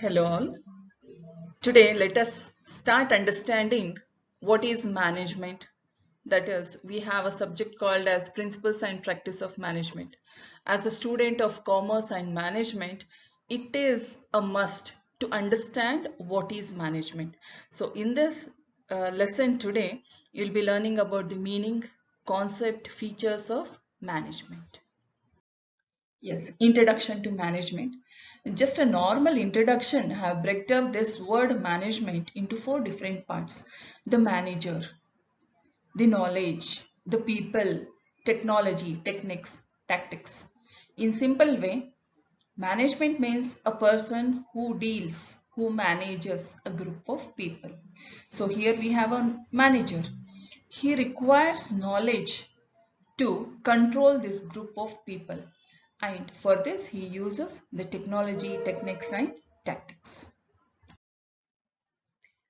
Hello all. Today let us start understanding what is management. That is, we have a subject called as Principles and Practice of Management. As a student of Commerce and Management, it is a must to understand what is management. So in this lesson today, you'll be learning about the meaning, concept, features of management. Yes, introduction to management. Just a normal introduction have break up this word management into four different parts. The manager, the knowledge, the people, technology, techniques, tactics. In simple way, management means a person who deals, who manages a group of people. So here we have a manager. He requires knowledge to control this group of people, and for this he uses the technology, techniques and tactics.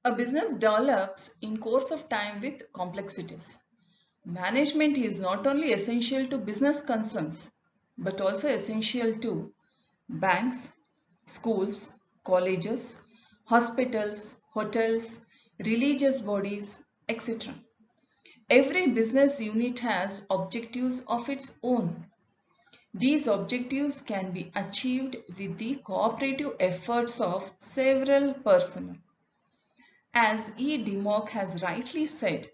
A business develops in course of time with complexities. Management is not only essential to business concerns but also essential to banks, schools, colleges, hospitals, hotels, religious bodies, etc. Every business unit has objectives of its own. These objectives can be achieved with the cooperative efforts of several personnel. As E. Demock has rightly said,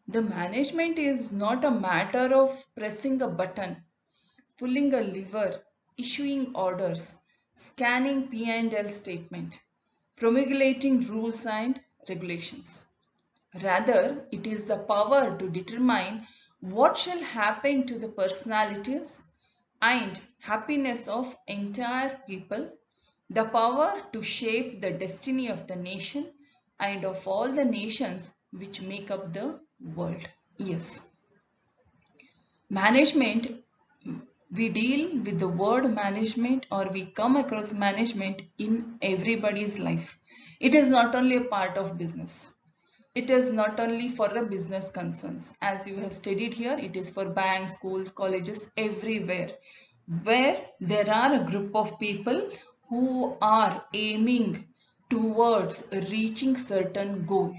the management is not a matter of pressing a button, pulling a lever, issuing orders, scanning P&L statement, promulgating rules and regulations. Rather, it is the power to determine what shall happen to the personalities and happiness of entire people, the power to shape the destiny of the nation and of all the nations which make up the world. Yes, management, we deal with the word management or we come across management in everybody's life. It is not only a part of business. It is not only for the business concerns. As you have studied here, it is for banks, schools, colleges, everywhere, where there are a group of people who are aiming towards reaching certain goal.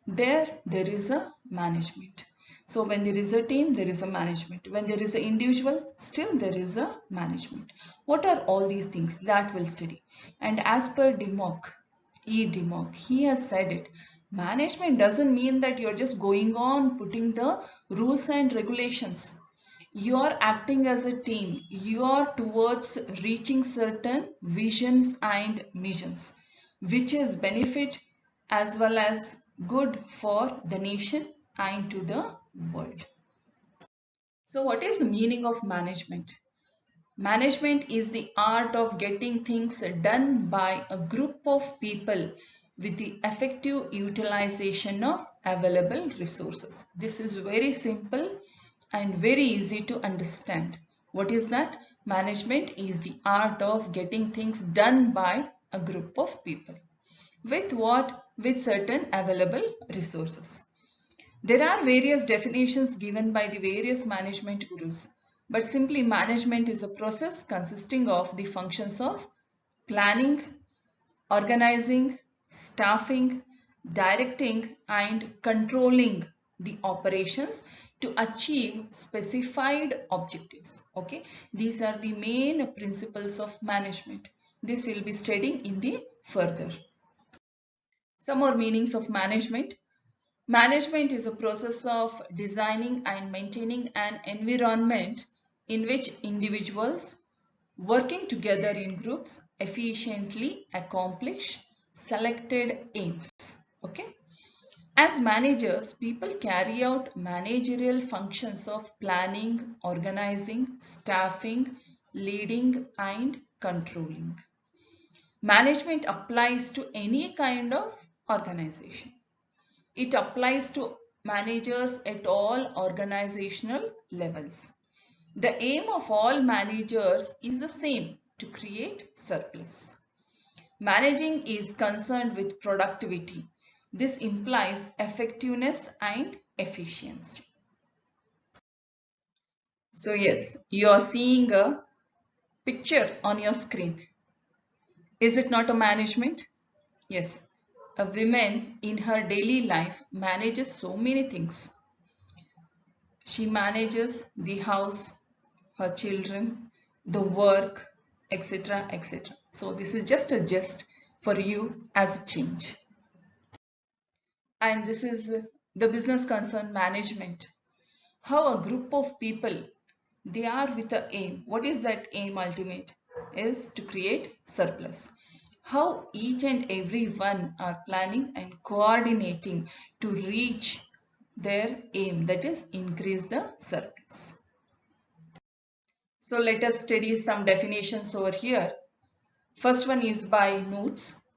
There is a management. So when there is a team, there is a management. When there is an individual, still there is a management. What are all these things that we'll study? And as per Demock, E. Demock, he has said it. Management doesn't mean that you're just going on putting the rules and regulations. You are acting as a team. You are towards reaching certain visions and missions, which is benefit as well as good for the nation and to the world. So what is the meaning of management? Management is the art of getting things done by a group of people with the effective utilization of available resources. This is very simple and very easy to understand. What is that? Management is the art of getting things done by a group of people. With what? With certain available resources. There are various definitions given by the various management gurus, but simply management is a process consisting of the functions of planning, organizing, staffing, directing and controlling the operations to achieve specified objectives. Okay, these are the main principles of management. This will be studying in the further. Some more meanings of management. Management is a process of designing and maintaining an environment in which individuals working together in groups efficiently accomplish selected aims. Okay. As managers, people carry out managerial functions of planning, organizing, staffing, leading and controlling. Management applies to any kind of organization. It applies to managers at all organizational levels. The aim of all managers is the same, to create surplus. Managing is concerned with productivity. This implies effectiveness and efficiency. So yes, you are seeing a picture on your screen. Is it not a management? Yes. A woman in her daily life manages so many things. She manages the house, her children, the work, etc. etc. So this is just a gist for you as a change. And this is the business concern management. How a group of people, they are with a aim. What is that aim ultimate? Is to create surplus. How each and every one are planning and coordinating to reach their aim, that is increase the surplus. So let us study some definitions over here. First one is by notes.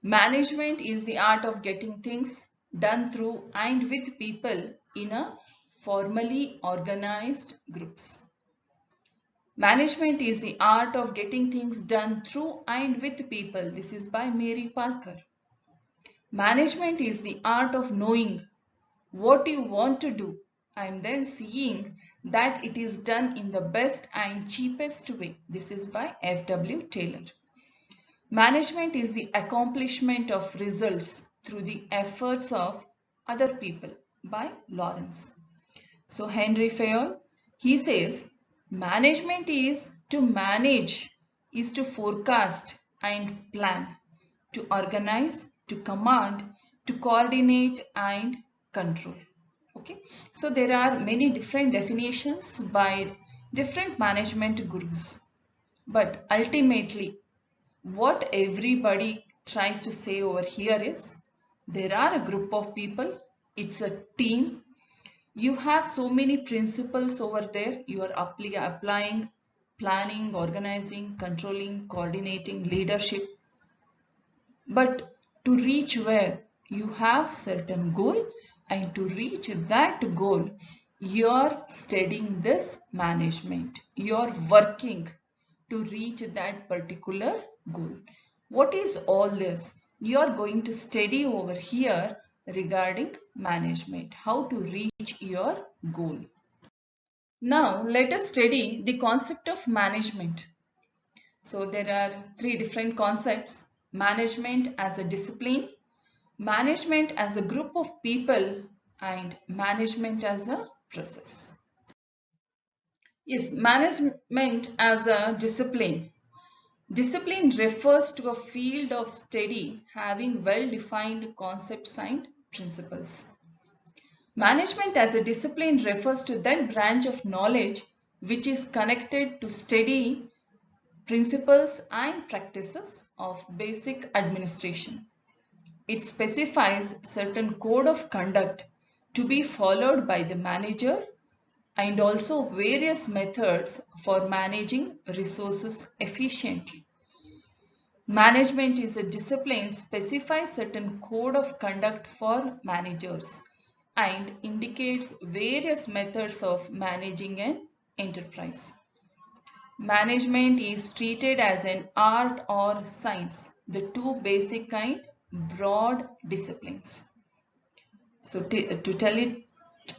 Management is the art of getting things done through and with people in a formally organized groups. Management is the art of getting things done through and with people. This is by Mary Parker. Management is the art of knowing what you want to do and then seeing that it is done in the best and cheapest way. This is by F.W. Taylor. Management is the accomplishment of results through the efforts of other people by Lawrence. So Henry Fayol, he says, management is to manage, is to forecast and plan, to organize, to command, to coordinate and control. Okay, so there are many different definitions by different management gurus, but ultimately what everybody tries to say over here is there are a group of people, it's a team. You have so many principles over there. You are applying, planning, organizing, controlling, coordinating, leadership. But to reach where you have certain goal, and to reach that goal, you're studying this management. You're working to reach that particular goal. What is all this? You're going to study over here regarding management, how to reach your goal. Now let us study the concept of management. So there are three different concepts: management as a discipline, management as a group of people, and management as a process. Yes, management as a discipline. Discipline refers to a field of study having well-defined concepts and principles. Management as a discipline refers to that branch of knowledge which is connected to studying principles and practices of basic administration. It specifies certain code of conduct to be followed by the manager and also various methods for managing resources efficiently. Management is a discipline specifies certain code of conduct for managers and indicates various methods of managing an enterprise. Management is treated as an art or science, the two basic kind broad disciplines. So to tell it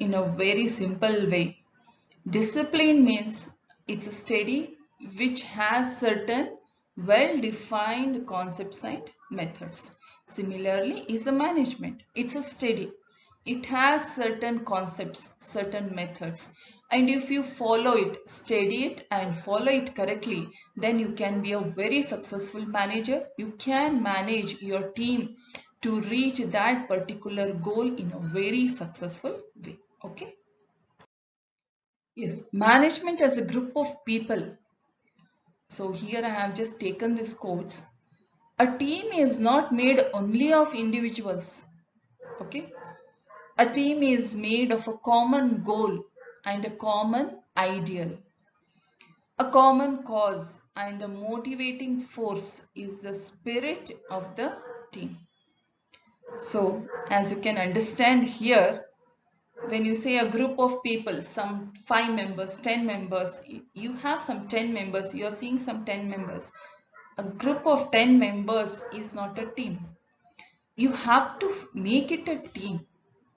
in a very simple way, discipline means it's a study which has certain well-defined concepts and methods. Similarly is a management. It's a study. It has certain concepts, certain methods. And if you follow it, study it and follow it correctly, then you can be a very successful manager. You can manage your team to reach that particular goal in a very successful way. Okay. Yes, management as a group of people. So here I have just taken these quotes. A team is not made only of individuals. Okay. A team is made of a common goal and a common ideal. A common cause and a motivating force is the spirit of the team. So as you can understand here, when you say a group of people, some 5 members, 10 members, you have some 10 members, you are seeing some 10 members. A group of 10 members is not a team. You have to make it a team.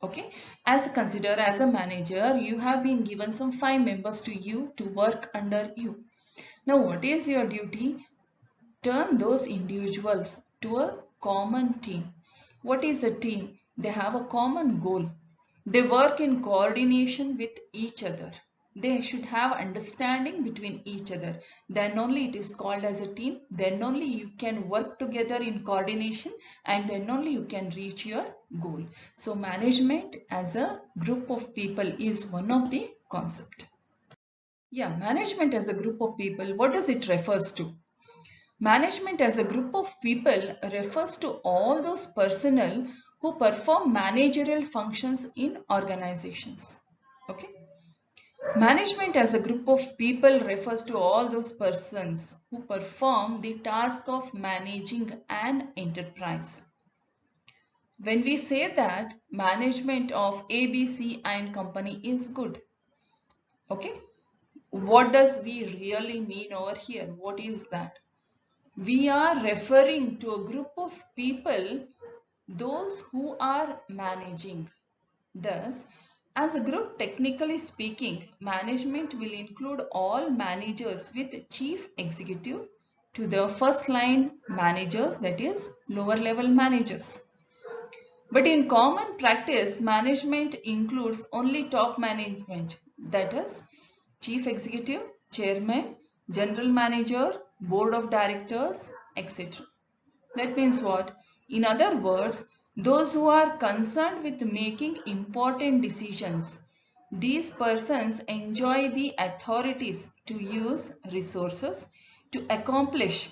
Okay, as consider as a manager, you have been given some 5 members to you to work under you. Now what is your duty? turn those individuals to a common team. What is a team? They have a common goal. They work in coordination with each other. They should have understanding between each other. Then only it is called as a team. Then only you can work together in coordination, and then only you can reach your goal. So management as a group of people is one of the concept. Yeah, management as a group of people, what does it refers to? Management as a group of people refers to all those personnel who perform managerial functions in organizations. Okay. Management as a group of people refers to all those persons who perform the task of managing an enterprise. When we say that management of ABC and company is good, okay, what does we really mean over here? What is that? We are referring to a group of people, those who are managing. Thus, as a group, technically speaking, management will include all managers with chief executive to the first line managers, that is lower level managers. But in common practice, management includes only top management, that is chief executive, chairman, general manager, board of directors, etc. That means what? In other words, those who are concerned with making important decisions, these persons enjoy the authorities to use resources to accomplish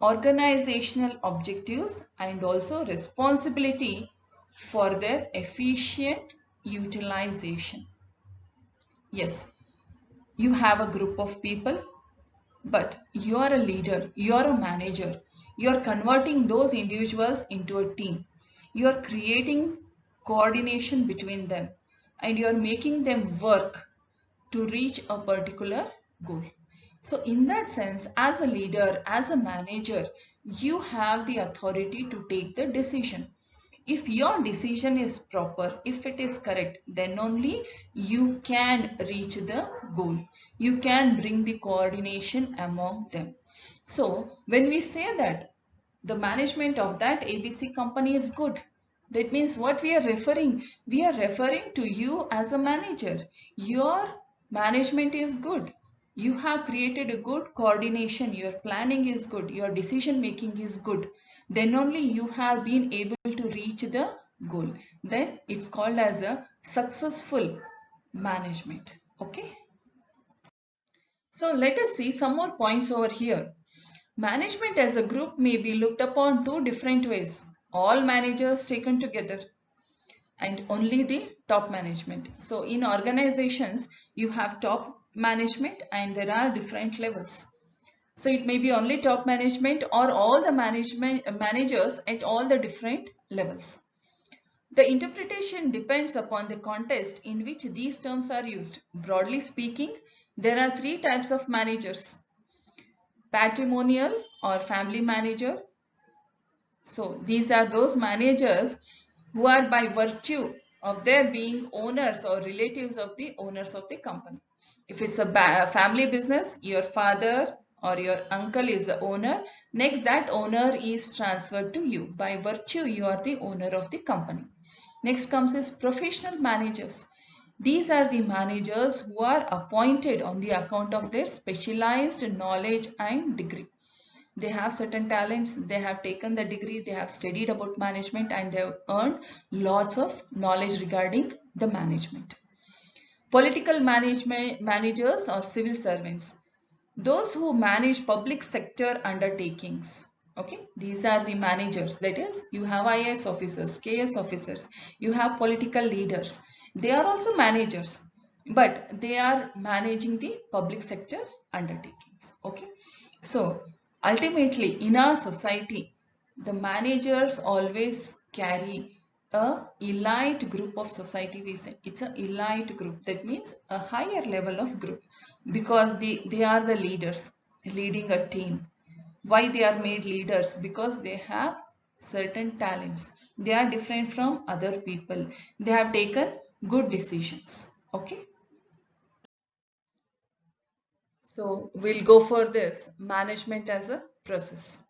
organizational objectives and also responsibility for their efficient utilization. Yes, you have a group of people, but you are a leader, you are a manager. You are converting those individuals into a team. You are creating coordination between them, and you are making them work to reach a particular goal. So in that sense, as a leader, as a manager, you have the authority to take the decision. If your decision is proper, if it is correct, then only you can reach the goal. You can bring the coordination among them. So when we say that the management of that ABC company is good, that means what we are referring? We are referring to you as a manager. Your management is good. You have created a good coordination. Your planning is good. Your decision making is good. Then only you have been able to reach the goal. Then it's called as a successful management. Okay. So let us see some more points over here. Management as a group may be looked upon two different ways. All managers taken together and only the top management. So in organizations, you have top management and there are different levels. So it may be only top management or all the managers at all the different levels. The interpretation depends upon the context in which these terms are used. Broadly speaking, there are three types of managers: patrimonial or family manager. So these are those managers who are by virtue of their being owners or relatives of the owners of the company. If it's a family business, your father or your uncle is the owner. Next, that owner is transferred to you. By virtue, you are the owner of the company. Next comes is professional managers. These are the managers who are appointed on the account of their specialized knowledge and degree. They have certain talents, they have taken the degree, they have studied about management, and they have earned lots of knowledge regarding the management. Political managers or civil servants, those who manage public sector undertakings. Okay, these are the managers. That is, you have IAS officers, KS officers, you have political leaders. They are also managers, but they are managing the public sector undertakings. Okay, so ultimately in our society, the managers always carry a elite group of society. We say it's an elite group. That means a higher level of group, because they are the leaders leading a team. Why they are made leaders? Because they have certain talents. They are different from other people. They have taken good decisions. Okay. So we'll go for this management as a process.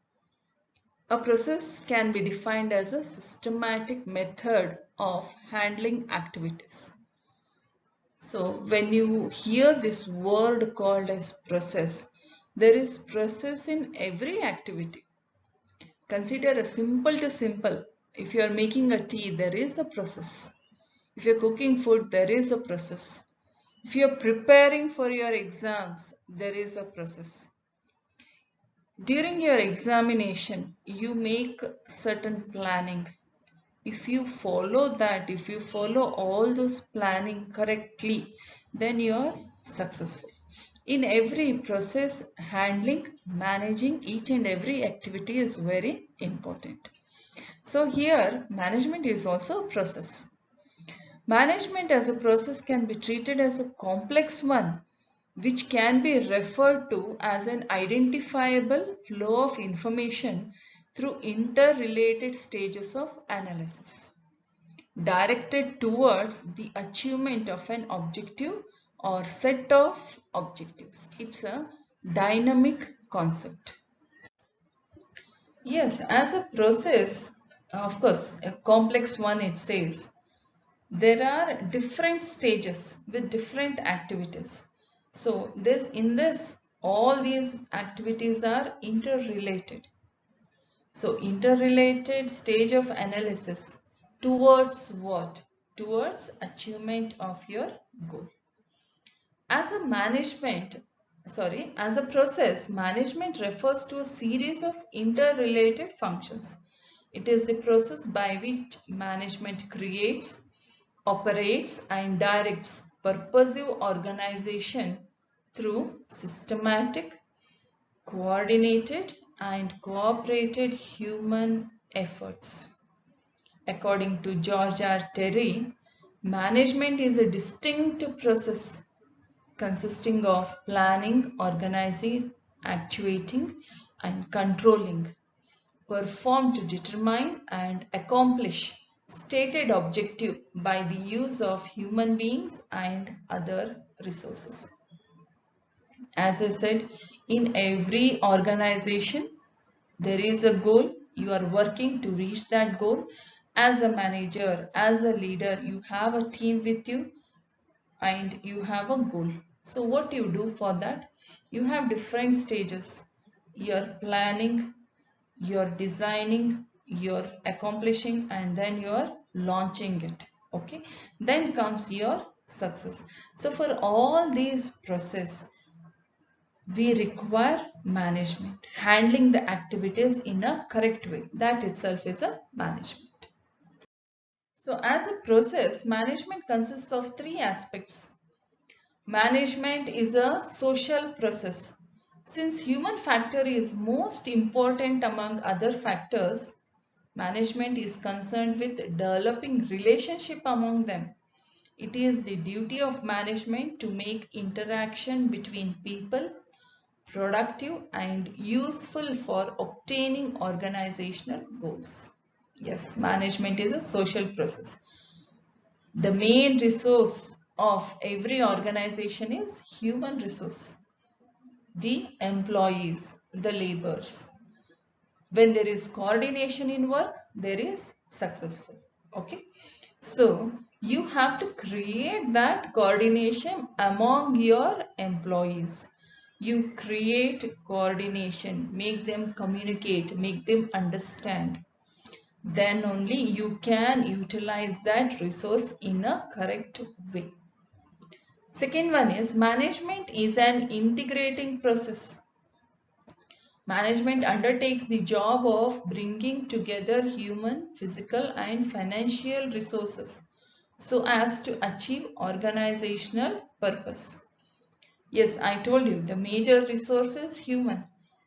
A process can be defined as a systematic method of handling activities. So when you hear this word called as process, there is process in every activity. Consider a simple to simple. If you are making a tea, there is a process. If you are cooking food, there is a process. If you are preparing for your exams, there is a process. During your examination, you make certain planning. If you follow that, if you follow all this planning correctly, then you are successful. In every process, handling, managing each and every activity is very important. So here, management is also a process. Management as a process can be treated as a complex one, which can be referred to as an identifiable flow of information through interrelated stages of analysis, directed towards the achievement of an objective or set of objectives. It's a dynamic concept. Yes, as a process, of course, a complex one it says, there are different stages with different activities. So in this, all these activities are interrelated. So interrelated stage of analysis towards what? Towards achievement of your goal. As a process, management refers to a series of interrelated functions. It is the process by which management creates, operates and directs purposive organization through systematic, coordinated and cooperated human efforts. According to George R. Terry, management is a distinct process consisting of planning, organizing, actuating and controlling, performed to determine and accomplish stated objective by the use of human beings and other resources. As I said, in every organization, there is a goal. You are working to reach that goal. As a manager, as a leader, you have a team with you and you have a goal. So what you do for that? You have different stages. You're planning, you're designing, you're accomplishing, and then you're launching it. Okay, then comes your success. So for all these process, we require management, handling the activities in a correct way. That itself is a management. So as a process, management consists of three aspects. Management is a social process. Since human factor is most important among other factors, management is concerned with developing relationship among them. It is the duty of management to make interaction between people productive and useful for obtaining organizational goals. Yes, management is a social process. The main resource of every organization is human resource, the employees, the laborers. When there is coordination in work, there is successful. Okay. So you have to create that coordination among your employees. You create coordination, make them communicate, make them understand. Then only you can utilize that resource in a correct way. Second one is management is an integrating process. Management undertakes the job of bringing together human, physical and financial resources so as to achieve organizational purpose. Yes, I told you the major resource is human.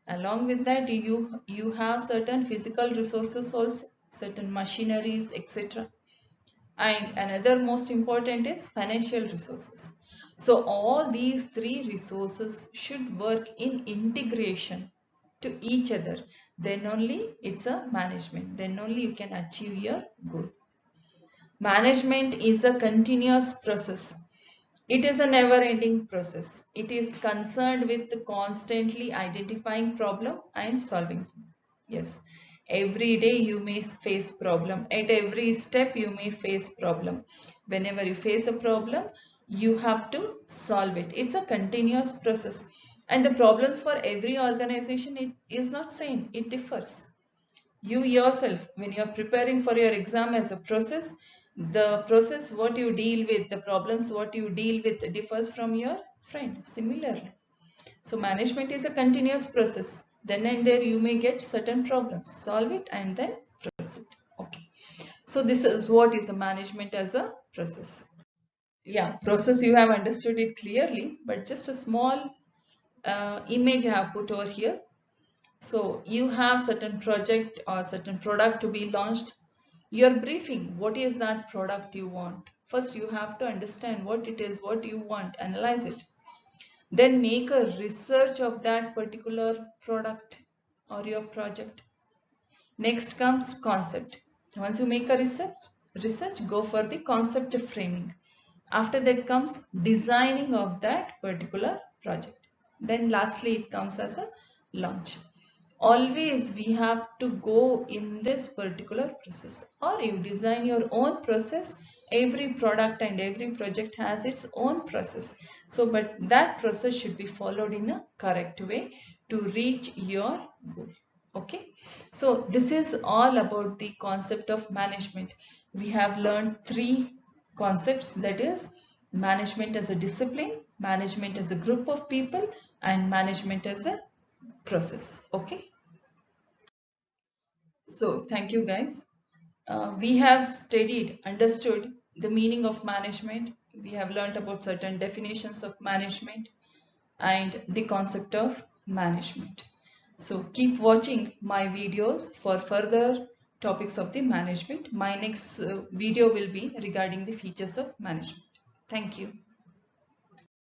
Along with that, you have certain physical resources also, certain machineries, etc. And another most important is financial resources. So all these three resources should work in integration to each other. Then only it's a management. Then only you can achieve your goal. Management is a continuous process. It is a never-ending process. It is concerned with constantly identifying problem and solving them. Yes. Every day you may face problem. At every step you may face problem. Whenever you face a problem, you have to solve it. It's a continuous process. And the problems for every organization, it is not same. It differs. You yourself, when you are preparing for your exam as a process, the process what you deal with, the problems what you deal with differs from your friend. Similarly. So management is a continuous process. Then and there you may get certain problems, solve it and then proceed. Okay. So this is what is a management as a process. Yeah, process you have understood it clearly, but just a small image I have put over here. So you have certain project or certain product to be launched. You're briefing what is that product you want. First you have to understand what it is, what you want, analyze it. Then make a research of that particular product or your project. Next comes concept. Once you make a research, go for the concept framing. After that comes designing of that particular project. Then lastly it comes as a launch. Always we have to go in this particular process, or you design your own process. Every product and every project has its own process. So but that process should be followed in a correct way to reach your goal. Okay, so this is all about the concept of management. We have learned three concepts, that is management as a discipline, management as a group of people, and management as a process. Okay, so thank you guys. We have studied, understood the meaning of management. We have learned about certain definitions of management and the concept of management. So keep watching my videos for further topics of the management. My next video will be regarding the features of management. Thank you.